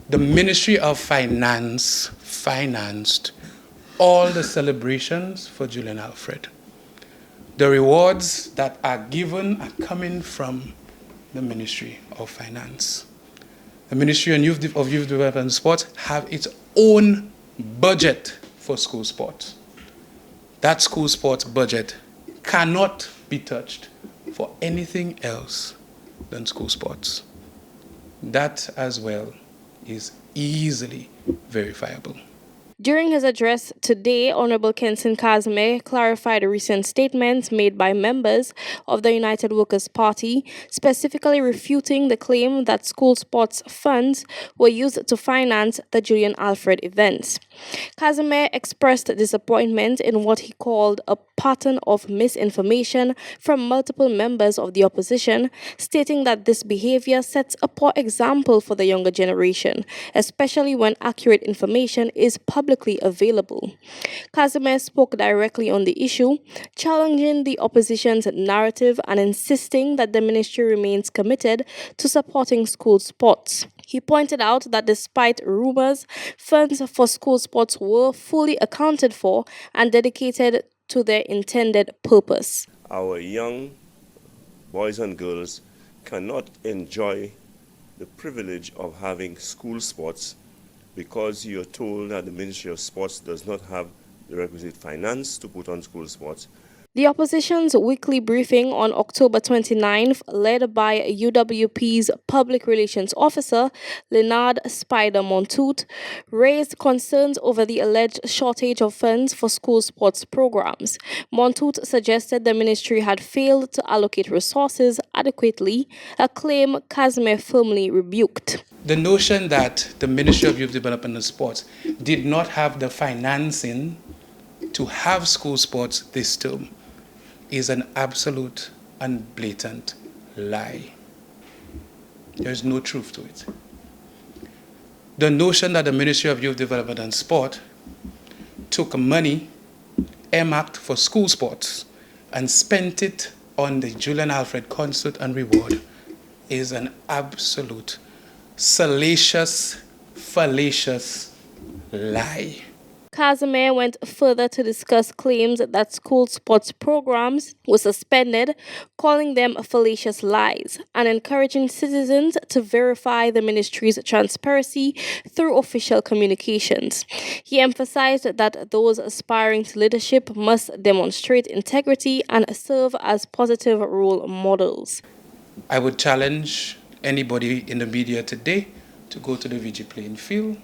The Ministry of Finance financed all the celebrations for Julien Alfred. The rewards that are given are coming from the Ministry of Finance. The Ministry of Youth Development and Sports have its own budget for school sports. That school sports budget cannot be touched for anything else than school sports. That as well is easily verifiable. During his address today, Honorable Kenson Casimir clarified recent statements made by members of the United Workers' Party, specifically refuting the claim that school sports funds were used to finance the Julien Alfred events. Casimir expressed disappointment in what he called a pattern of misinformation from multiple members of the opposition, stating that this behavior sets a poor example for the younger generation, especially when accurate information is publicly available. Casimir spoke directly on the issue, challenging the opposition's narrative and insisting that the ministry remains committed to supporting school sports. He pointed out that despite rumors, funds for school sports were fully accounted for and dedicated to their intended purpose. Our young boys and girls cannot enjoy the privilege of having school sports because you're told that the Ministry of Sports does not have the requisite finance to put on school sports. The opposition's weekly briefing on October 29th, led by UWP's Public Relations Officer, Leonard Spider Montoute, raised concerns over the alleged shortage of funds for school sports programs. Montoute suggested the ministry had failed to allocate resources adequately, a claim Casimir firmly rebuked. The notion that the Ministry of Youth Development and Sports did not have the financing to have school sports this term is an absolute and blatant lie. There is no truth to it. The notion that the Ministry of Youth Development and Sport took money earmarked for school sports and spent it on the Julien Alfred concert and reward is an absolute salacious, fallacious lie. Casimir went further to discuss claims that school sports programs were suspended, calling them fallacious lies, and encouraging citizens to verify the ministry's transparency through official communications. He emphasized that those aspiring to leadership must demonstrate integrity and serve as positive role models. I would challenge anybody in the media today to go to the VG playing field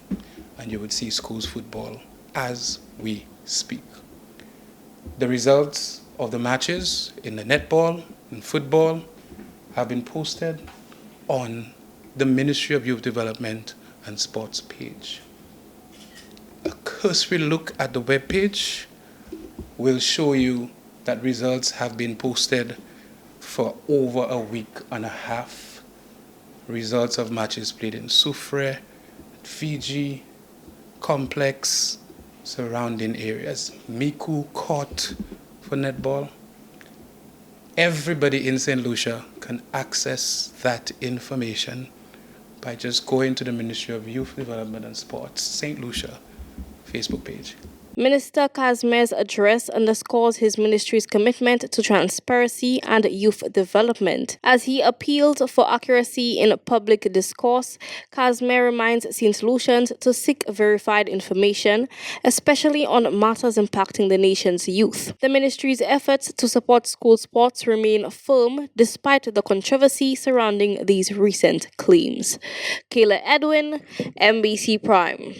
and you would see schools football as we speak. The results of the matches in the netball and football have been posted on the Ministry of Youth Development and Sports page. A cursory look at the web page will show you that results have been posted for over a week and a half. Results of matches played in Soufrière, Fiji, Complex, surrounding areas, Miku Court for netball. Everybody in St. Lucia can access that information by just going to the Ministry of Youth Development and Sports St. Lucia Facebook page. Minister Casimir's address underscores his ministry's commitment to transparency and youth development. As he appealed for accuracy in public discourse, Casimir reminds St. Lucians to seek verified information, especially on matters impacting the nation's youth. The ministry's efforts to support school sports remain firm despite the controversy surrounding these recent claims. Kayla Edwin, MBC Prime.